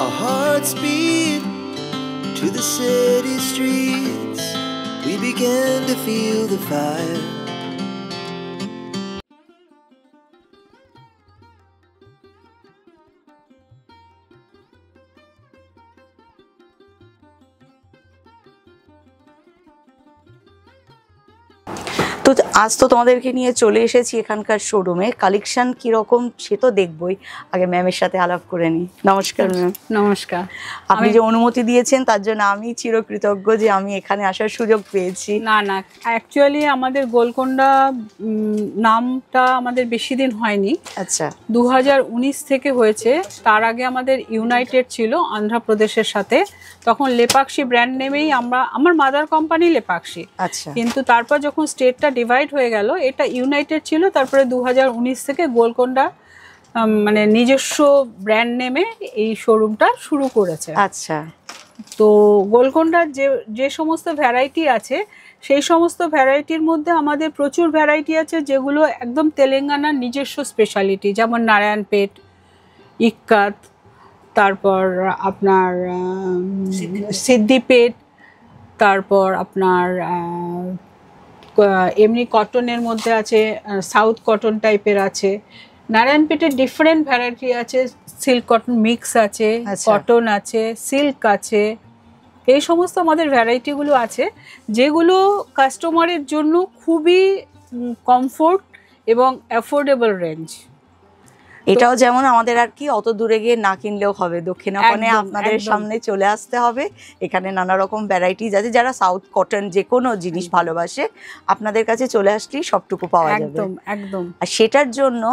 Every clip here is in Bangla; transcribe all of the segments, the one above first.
Our hearts beat to the city streets. We began to feel the fire. তো আজ তো তোমাদেরকে নিয়ে চলে এসেছি এখানকার শোরুমে। কালেকশন কিরকম সে তো দেখবই, আগে ম্যামের সাথে আলাপ করে নিই। নমস্কার ম্যাম। নমস্কার। আপনি যে অনুমতি দিয়েছেন তার জন্য আমি চিরকৃতজ্ঞ যে আমি এখানে আসার সুযোগ পেয়েছি। না অ্যাকচুয়ালি আমাদের গোলকোন্ডা নামটা আমাদের বেশি দিন হয়নি। আচ্ছা, 2019 থেকে হয়েছে। তার আগে আমাদের ইউনাইটেড ছিল অন্ধ্রপ্রদেশের সাথে, তখন লেপাক্ষী ব্র্যান্ড নেমেই আমার মাদার কোম্পানি লেপাক্ষী। আচ্ছা। কিন্তু তারপর যখন স্টেটটা ডিভাইড হয়ে গেল, এটা ইউনাইটেড ছিল, তারপরে 2019 থেকে গোলকোন্ডা মানে নিজস্ব ব্র্যান্ড নেমে এই শোরুমটা শুরু করেছে। আচ্ছা। তো গোলকোন্ডার যে সমস্ত ভ্যারাইটি আছে, সেই সমস্ত ভ্যারাইটির মধ্যে আমাদের প্রচুর ভ্যারাইটি আছে যেগুলো একদম তেলেঙ্গানার নিজস্ব স্পেশালিটি, যেমন নারায়ণপেট, ইক্কাত, তারপর আপনার সিদ্দিপেট, তারপর আপনার এমনি কটনের মধ্যে আছে, সাউথ কটন টাইপের আছে। নারায়ণপেটের ডিফারেন্ট ভ্যারাইটি আছে, সিল্ক কটন মিক্স আছে, কটন আছে, সিল্ক আছে। এই সমস্ত আমাদের ভ্যারাইটিগুলো আছে যেগুলো কাস্টমারের জন্য খুবই কমফোর্ট এবং অ্যাফোর্ডেবল রেঞ্জ। এটাও যেমন আমাদের আর কি অত দূরে গিয়ে না কিনলেও হবে, দক্ষিণাপনে আপনাদের সামনে চলে আসতে হবে। এখানে নানা রকম ভ্যারাইটিস আছে, যারা সাউথ কটন যে কোনো জিনিস ভালোবাসে আপনাদের কাছে চলে আসলেই সবটুকু পাওয়া যাবে। একদম একদম। আর সেটার জন্য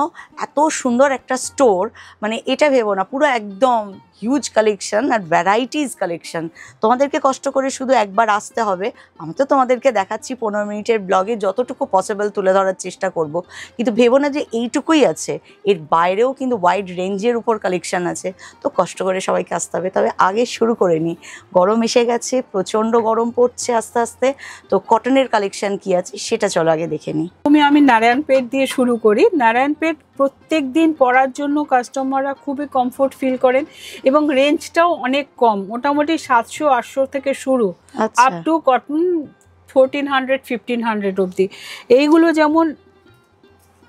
এত সুন্দর একটা স্টোর, মানে এটা ভেবো না, পুরো একদম হিউজ কালেকশন আর ভ্যারাইটিস কালেকশন। তোমাদেরকে কষ্ট করে শুধু একবার আসতে হবে। আমি তো তোমাদেরকে দেখাচ্ছি 15 মিনিটের ব্লগে, যতটুকু পসিবল তুলে ধরার চেষ্টা করব, কিন্তু ভেবো না যে এইটুকুই আছে, এর বাইরেও কিন্তু ওয়াইড রেঞ্জের উপর কালেকশন আছে। তো কষ্ট করে সবাইকে আসতে হবে। তবে আগে শুরু করে নিই, গরম এসে গেছে, প্রচণ্ড গরম পড়ছে আস্তে আস্তে। তো কটনের কালেকশন কি আছে সেটা চলো আগে দেখে নিই। আমি নারায়ণপেট দিয়ে শুরু করি। নারায়ণপেট প্রত্যেক দিন পরার জন্য কাস্টমাররা খুবই কমফোর্ট ফিল করেন এবং রেঞ্জটাও অনেক কম, মোটামুটি 700-800 থেকে শুরু, আপ টু কটন 1400-1500 অবধি। এইগুলো যেমন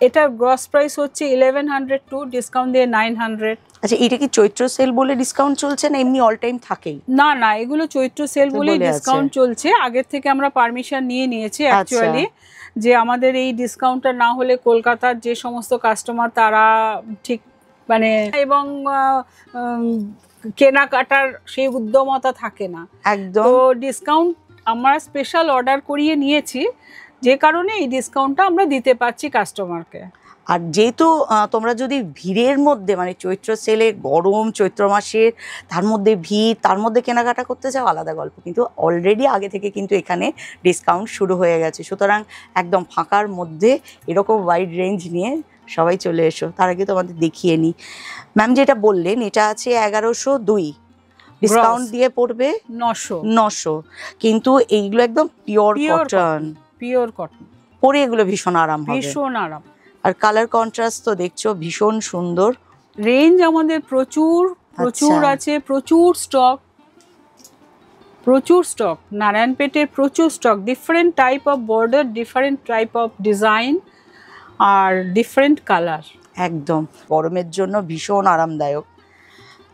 এটার গ্রস প্রাইস হচ্ছে 1100 টু ডিসকাউন্ট দিয়ে 900। আচ্ছা, এটা কি চৈত্র সেল বলে ডিসকাউন্ট চলছে না এমনি অল টাইম থাকেই? না এগুলো চৈত্র সেল বলে ডিসকাউন্ট চলছে। আগের থেকে আমরা পারমিশন নিয়েছি অ্যাকচুয়ালি, যে আমাদের এই ডিসকাউন্টটা না হলে কলকাতার যে সমস্ত কাস্টমার তারা ঠিক মানে এবং কেনাকাটার সেই উদ্যমতা থাকে না একদম। তো ডিসকাউন্ট আমরা স্পেশাল অর্ডার করিয়ে নিয়েছি, যে কারণে এই ডিসকাউন্টটা আমরা দিতে পারছি কাস্টমারকে। আর যেহেতু তোমরা যদি ভিড়ের মধ্যে, মানে চৈত্র সেলে গরম চৈত্র মাসের, তার মধ্যে ভিড়, তার মধ্যে কেনাকাটা করতে চাও আলাদা গল্প, কিন্তু অলরেডি আগে থেকে কিন্তু এখানে ডিসকাউন্ট শুরু হয়ে গেছে। সুতরাং একদম ফাঁকার মধ্যে এরকম ওয়াইড রেঞ্জ নিয়ে সবাই চলে এসো। তার আগে তোমাদের দেখিয়ে নিই, ম্যাম যেটা বললেন এটা আছে 1102, ডিসকাউন্ট দিয়ে পড়বে 900। কিন্তু এইগুলো একদম পিওর কটন, পরে এগুলো ভীষণ আরাম হবে, ভীষণ আরাম। আর কালার কন্ট্রাস্ট তো দেখছো ভীষণ সুন্দর। রেঞ্জ আমাদের প্রচুর আছে, প্রচুর স্টক নারায়ণপেটের, প্রচুর stock, different type of border, different type of design আর ডিফারেন্ট কালার। একদম গরমের জন্য ভীষণ আরামদায়ক।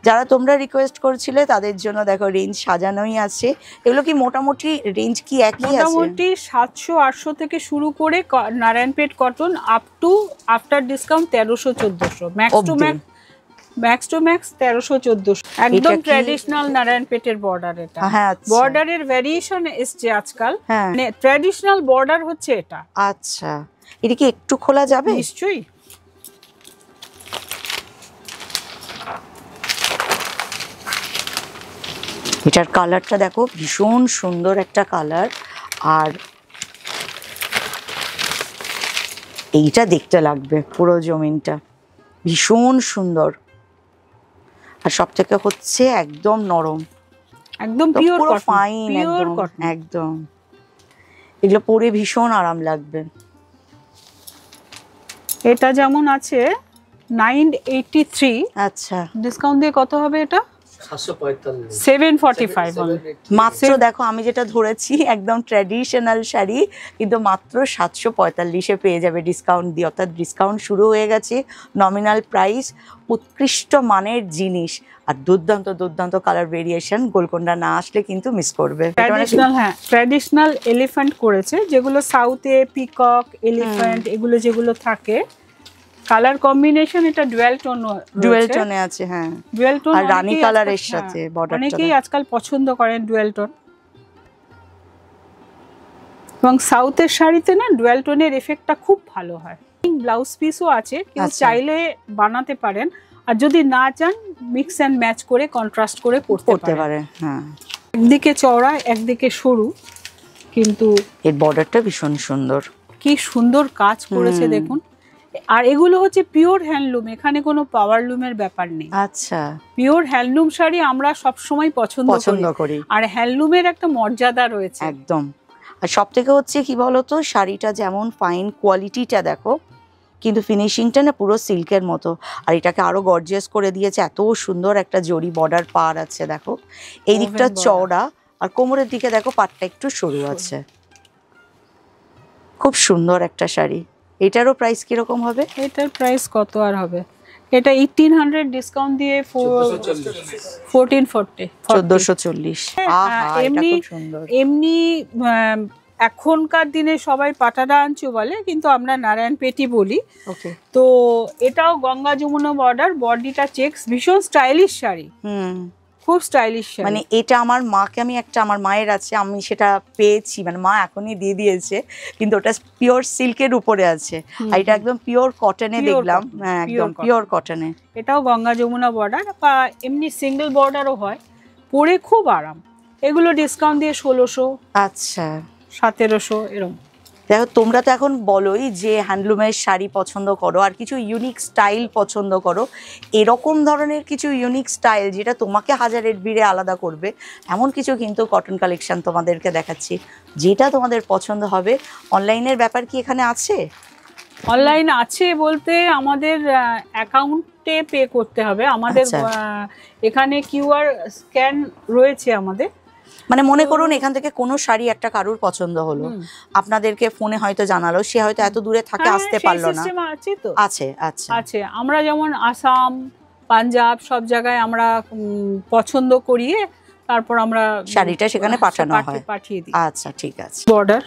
যারা তোমরা রিকোয়েস্ট করছিলে তাদের জন্য দেখো রেঞ্জ সাজানোই আছে। এগুলো কি মোটামুটি রেঞ্জ কি একই আছে? মোটামুটি 700-800 থেকে শুরু করে Narayanpet cotton up to after discount 1300-1400, max to max 1300-1400। একদম ট্র্যাডিশনাল নারায়ণপেটের বর্ডার এটা। হ্যাঁ, বর্ডারের ভ্যারিয়েশন এসছে আজকাল, মানে ট্র্যাডিশনাল বর্ডার হচ্ছে এটা। আচ্ছা, এটা কি একটু খোলা যাবে? নিশ্চয়ই। এটার কালারটা দেখো ভীষণ সুন্দর একটা কালার, আর এইটা দেখতে লাগবে পুরো জমিনটা ভীষণ সুন্দর। আর সব থেকে হচ্ছে একদম নরম, একদম পিওর ফাইন, একদম এগুলো পরে ভীষণ আরাম লাগবে। এটা যেমন আছে 983। আচ্ছা, ডিসকাউন্ট দিয়ে কত হবে এটা? 745 মাত্র দেখো আমি যেটা ধরেছি একদম ট্র্যাডিশনাল শাড়ি, কিন্তু মাত্র 745-এ পেয়ে যাবে ডিসকাউন্ট দিয়ে। অর্থাৎ ডিসকাউন্ট শুরু হয়ে গেছে, নমিনাল প্রাইস, উৎকৃষ্ট মানের জিনিস আর দুর্দান্ত দুর্দান্ত কালার ভেরিয়েশন। গোলকোন্ডা না আসলে কিন্তু মিস করবে। ট্র্যাডিশনাল, হ্যাঁ ট্র্যাডিশনাল এলিফ্যান্ট করেছে, যেগুলো সাউথে পিকক এলিফ্যান্ট এগুলো যেগুলো থাকে। কালার কম্বিনেশন এটা ডুয়াল টোনে আছে, হ্যাঁ ডুয়াল টোন আর রানী কালারের সাথে বর্ডারটা অনেকেই আজকাল পছন্দ করেন ডুয়াল টোন। এবং সাউথের শাড়িতে না ডুয়াল টোনের এফেক্টটা খুব ভালো হয়। ব্লাউজ পিসও আছে, কেউ চাইলে বানাতে পারেন, আর যদি না চান মিক্স অ্যান্ড ম্যাচ করে কন্ট্রাস্ট করে পরতে পারেন। হ্যাঁ, একদিকে চওড়া একদিকে সরু, কিন্তু এর বর্ডারটা ভীষণ সুন্দর, কি সুন্দর কাজ করেছে দেখুন। আর এগুলো হচ্ছে পিওর হ্যান্ডলুম, এখানে কোনো পাওয়ার লুমের ব্যাপার নেই। আচ্ছা, পিওর হ্যান্ডলুম শাড়ি আমরা সব সময় পছন্দ করি, আর হ্যান্ডলুমের একটা মর্যাদা রয়েছে একদম। আর সব থেকে হচ্ছে কি বলতো, শাড়িটা যেমন ফাইন কোয়ালিটিটা দেখো, কিন্তু ফিনিশিংটা না পুরো সিল্কের মতো। আর এটাকে আরো গর্জিয়াস করে দিয়েছে, এত সুন্দর একটা জরি বর্ডার পার আছে দেখো। এই দিকটা চওড়া আর কোমরের দিকে দেখো পাটটা একটু সরু আছে। খুব সুন্দর একটা শাড়ি। এটারও প্রাইস কিরকম হবে? এটার প্রাইস কত আর হবে, এটা 1800 ডিসকাউন্ট দিয়ে 1440 1440। এমনি এখনকার দিনে সবাই পাটারা আঞ্চু বলে, কিন্তু আমরা নারায়ণপেটি বলি। তো এটাও গঙ্গা যমুনা বর্ডার, বডিটা চেকস, ভীষণ স্টাইলিশ শাড়ি, খুব স্টাইলিশ। মানে এটা আমার মাকে আমি একটা, আমার মায়ের আছে, আমি সেটা পেয়েছি, মানে মা এখনই দিয়ে দিয়েছে, কিন্তু ওটা পিওর সিল্কের উপরে আছে। আর এটা একদম পিওর কটনে দেখলাম, হ্যাঁ একদম পিওর কটনে। এটাও গঙ্গা যমুনা বর্ডার, বা এমনি সিঙ্গেল বর্ডারও হয়, পরে খুব আরাম। এগুলো ডিসকাউন্ট দিয়ে 1600, আচ্ছা 1700 এরকম। দেখো তোমরা তো এখন বলোই যে হ্যান্ডলুমের শাড়ি পছন্দ করো আর কিছু ইউনিক স্টাইল পছন্দ করো। এরকম ধরনের কিছু ইউনিক স্টাইল যেটা তোমাকে হাজারের ভিড়ে আলাদা করবে, এমন কিছু কিন্তু কটন কালেকশন তোমাদেরকে দেখাচ্ছি, যেটা তোমাদের পছন্দ হবে। অনলাইনের ব্যাপার কি এখানে আছে? অনলাইন আছে বলতে আমাদের অ্যাকাউন্টে পে করতে হবে। আমাদের এখানে কিউআর স্ক্যান রয়েছে আমাদের। মানে মনে করুন এখান থেকে কোনো শাড়ি একটা কারুর পছন্দ হলো, আপনাদেরকে ফোনে হয়তো জানালো, সে হয়তো এত দূরে থাকে আসতে পারলো না, আছে? আচ্ছা আছে। আমরা যেমন আসাম পাঞ্জাব সব জায়গায় আমরা পছন্দ করিয়ে তারপর আমরা শাড়িটা সেখানে পাঠানো হয়, পাঠিয়ে দিই। আচ্ছা ঠিক আছে। বর্ডার,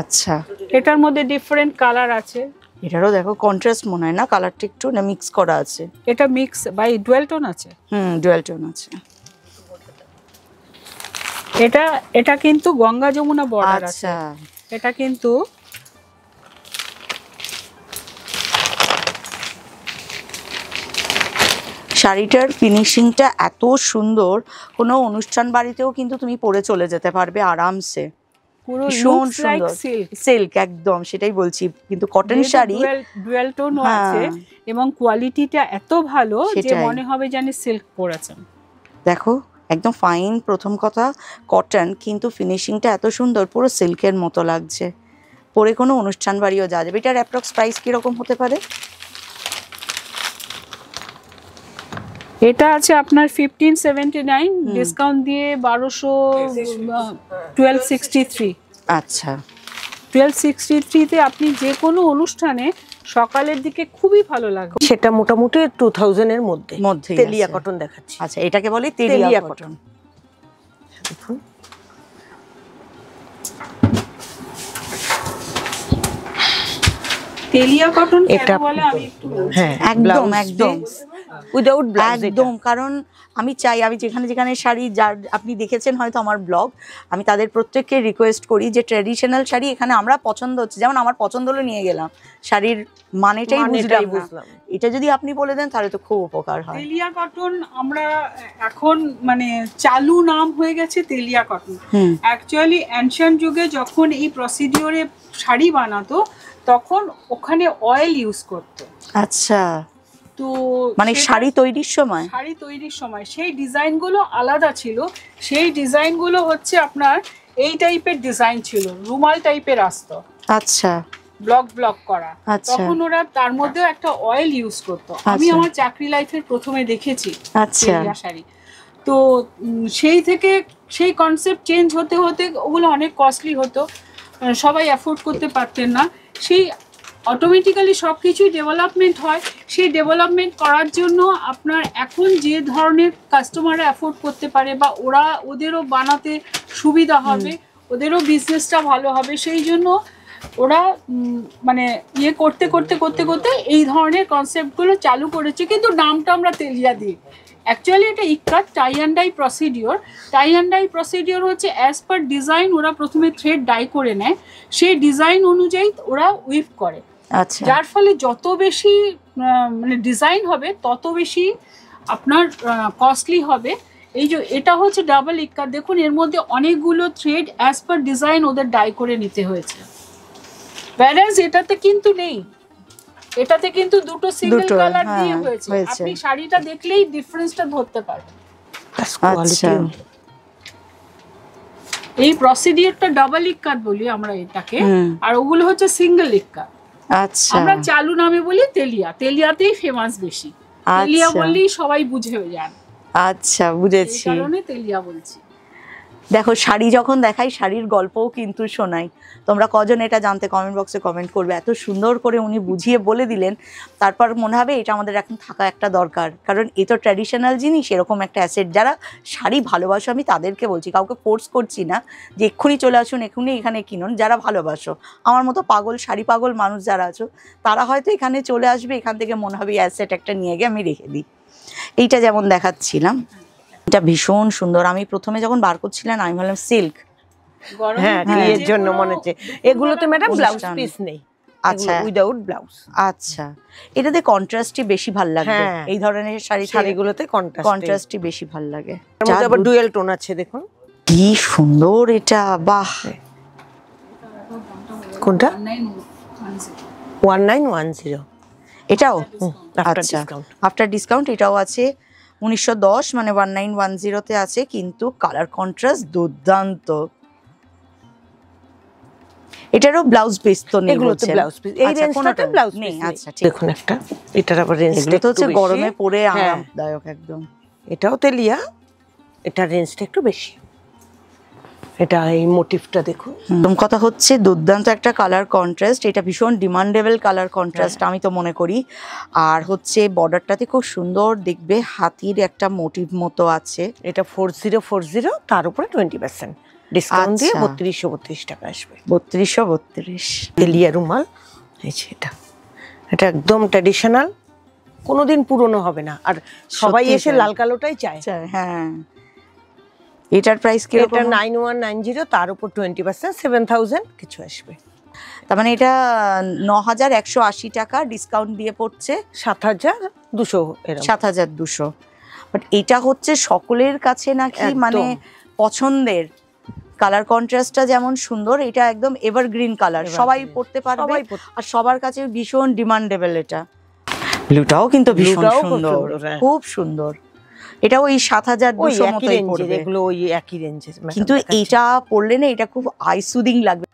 আচ্ছা এটার মধ্যে ডিফারেন্ট কালার আছে। এটারও দেখো কন্ট্রাস্ট মনে হয় না, কালারটা একটু না মিক্স করা আছে। এটা মিক্স বাই ডুয়াল টোন আছে, ডুয়াল টোন আছে। এটা কিন্তু গঙ্গা যমুনা বর্ডার আছে। এটা কিন্তু শাড়িটার ফিনিশিংটা এত সুন্দর, কোনো অনুষ্ঠান বাড়িতেও কিন্তু তুমি পরে চলে যেতে পারবে আরামসে, ভীষণ সুন্দর সিল্ক, একদম সেটাই বলছি। কিন্তু কটন শাড়ি ডুয়াল টোন আছে এবং কোয়ালিটিটা এত ভালো যে মনে হবে জানি সিল্ক পরেছেন। দেখো একদম ফাইন, প্রথম কথা কটন, কিন্তু ফিনিশিংটা এত সুন্দর, পুরো সিল্কের মতো লাগছে। পরে কোনো অনুষ্ঠান বাড়িও যাওয়া যাবে। এটার অ্যাপ্রক্স প্রাইস কিরকম হতে পারে? এটা আছে আপনার 1579, ডিসকাউন্ট দিয়ে 1263। আচ্ছা 1263 তে আপনি যে কোনো অনুষ্ঠানে সকালের দিকে খুবই ভালো লাগবে। সেটা মোটামুটি 2000 এর মধ্যে তেলিয়া কটন দেখাচ্ছি। আচ্ছা এটাকে বলে তেলিয়া কটন। দেখুন তেলিয়া কটন এটা বলে আমি একটু হ্যাঁ একদম একদম উইদাউট ব্লাউজ একদম। কারণ আমি চাই, আমি যেখানে যেখানে শাড়ি যার আপনি দেখেছেন হয়তো আমার ব্লগ, আমি তাদের প্রত্যেককে রিকোয়েস্ট করি যে ট্র্যাডিশনাল শাড়ি এখানে আমরা পছন্দ হচ্ছে, যেমন আমার পছন্দ হলো নিয়ে গেলাম, শাড়ির মানেটাই বুঝলাম, এটা যদি আপনি বলে দেন তাহলে তো খুব উপকার হয়। তেলিয়া কটন আমরা এখন মানে চালু নাম হয়ে গেছে তেলিয়া কটন। অ্যাকচুয়ালি অ্যানশিয়েন্ট যুগে যখন এই প্রসিডিওরে শাড়ি বানাতো তখন ওখানে অয়েল ইউজ করতো। আচ্ছা, তো মানে শাড়ি তৈরির সময় সেই ডিজাইনগুলো আলাদা ছিল। সেই ডিজাইনগুলো হচ্ছে আপনার এই টাইপের ডিজাইন ছিল, রুমাল টাইপের আসতো। আচ্ছা, ব্লক করা। তখন ওরা তার মধ্যেও একটা অয়েল ইউজ করতো। আমি আমার চাকরি লাইফের প্রথমে দেখেছি তেলিয়া শাড়ি। তো সেই থেকে সেই কনসেপ্ট চেঞ্জ হতে হতে ওগুলো অনেক কস্টলি হতো, সবাই অ্যাফোর্ড করতে পারতেন না। সেই অটোমেটিক্যালি সব কিছুই ডেভেলপমেন্ট হয়। সেই ডেভেলপমেন্ট করার জন্য আপনার এখন যে ধরনের কাস্টমাররা অ্যাফোর্ড করতে পারে বা ওদেরও বানাতে সুবিধা হবে, ওদেরও বিজনেসটা ভালো হবে, সেই জন্য ওরা মানে ইয়ে করতে করতে করতে করতে এই ধরনের কনসেপ্টগুলো চালু করেছে। কিন্তু নামটা আমরা তেলিয়া দিই, অ্যাকচুয়ালি এটা ikat tie and dye procedure. Tie and dye procedure হচ্ছে অ্যাজ পার ডিজাইন, ওরা প্রথমে থ্রেড ডাই করে নেয়, সেই ডিজাইন অনুযায়ী ওরা উইভ করে। আচ্ছা, যার ফলে যত বেশি মানে ডিজাইন হবে তত বেশি আপনার কস্টলি হবে। এই যে এটা হচ্ছে ডাবল ইক্কাত, দেখুন এর মধ্যে অনেকগুলো থ্রেড অ্যাজ পার ডিজাইন ওদের ডাই করে নিতে হয়েছে, whereas এটাতে কিন্তু নেই। এটাতে কিন্তু দুটো সিঙ্গেল কালার দিয়ে হয়েছে। আপনি শাড়িটা দেখলেই ডিফারেন্সটা ধরতে পারবেন। আচ্ছা, এই প্রসিডিওরটা ডাবল ইক্কাত বলি আমরা এটাকে, আর ওগুলো হচ্ছে সিঙ্গেল ইক্কাত। আচ্ছা, আমরা চালু নামে বলি তেলিয়া, তেলিয়াতেই ফেমাস বেশি। তেলিয়া বললেই সবাই বুঝে যান। আচ্ছা, বুঝেছি, এই কারণে তেলিয়া বলছি। দেখো শাড়ি যখন দেখাই শাড়ির গল্পও কিন্তু শোনাই। তোমরা কজন এটা জানতে কমেন্ট বক্সে কমেন্ট করবে। এত সুন্দর করে উনি বুঝিয়ে বলে দিলেন, তারপর মনে হবে এটা আমাদের এখন থাকা একটা দরকার, কারণ এ তো ট্র্যাডিশনাল জিনিস, এরকম একটা অ্যাসেট। যারা শাড়ি ভালোবাসো, আমি তাদেরকে বলছি, কাউকে ফোর্স করছি না যে এক্ষুনি চলে আসুন, এক্ষুনি এখানে কিনুন। যারা ভালোবাসো, আমার মতো পাগল শাড়ি পাগল মানুষ যারা আছো, তারা হয়তো এখানে চলে আসবে, এখান থেকে মনে হবে অ্যাসেট একটা নিয়ে গিয়ে আমি রেখে দিই। এইটা যেমন দেখাচ্ছিলাম, এটা ভীষণ সুন্দর। আমি প্রথমে যখন বার করছিলাম আমি ভাবলাম সিল্ক, হ্যাঁ এর জন্য মনে হচ্ছে। এগুলোতে ম্যাডাম ব্লাউজ পিস নেই, আচ্ছা, উইদাউট ব্লাউজ। আচ্ছা, এটাতে কন্ট্রাস্টই বেশি ভাল লাগে। এই ধরনের শাড়িগুলোতে কন্ট্রাস্টই বেশি ভাল লাগে। এর মধ্যে আবার ডুয়েল টোন আছে, দেখুন কি সুন্দর এটা। বাহ, কোনটা? 1910 এটাও আফটার আচ্ছা, ডিসকাউন্ট। আফটার ডিসকাউন্ট এটাও আছে 1910, মানে 1910-তে আছে, কিন্তু কালার কন্ট্রাস্ট দুর্দান্ত। এটারও ব্লাউজ পিস তো নেই, এগুলোতে ব্লাউজ পিস, এই রেঞ্জটাতে ব্লাউজ নেই। পিস আচ্ছা, ঠিক দেখুন একটা, এটার আবার রেঞ্জ এগুলো তো হচ্ছে গরমে পরে আরামদায়ক একদম। এটাও তেলিয়া, এটার রেঞ্জটা একটু বেশি। এটা এই মোটিভটা দেখুন, প্রথম কথা হচ্ছে দুর্দান্ত একটা কালার কন্ট্রাস্ট, এটা ভীষণ ডিমান্ডেবল কালার কন্ট্রাস্ট আমি তো মনে করি। আর হচ্ছে বর্ডারটাতে খুব সুন্দর দেখবে হাতির একটা মোটিভ মতো আছে। এটা 4040, তার উপরে 20% ডিসকাউন্ট দিয়ে 3232 টাকা আসবে। 3232 তেলিয়া রুমাল, এই যে এটা, এটা একদম ট্র্যাডিশনাল, কোনোদিন পুরনো হবে না, আর সবাই এসে লাল কালোটাই চায়। হ্যাঁ, এটার প্রাইস কি? এটা 9190, তার উপর 20% 7000 কিছু আসবে। তার মানে এটা 9180 টাকা ডিসকাউন্ট দিয়ে পড়ছে 7200, 7200। বাট এটা হচ্ছে সকলের কাছে নাকি মানে পছন্দের। কালার কন্ট্রাস্টটা যেমন সুন্দর, এটা একদম এভারগ্রিন কালার, সবাই পড়তে পারবে আর সবার কাছে ভীষণ ডিমান্ডেবল। এটা ব্লুটাও কিন্তু ভীষণ সুন্দর, খুব সুন্দর। এটাও ওই 7200 মতোই পড়বে, এগুলো ওই একই রেঞ্জে। কিন্তু এটা পড়লে না এটা খুব আই সুদিং লাগবে।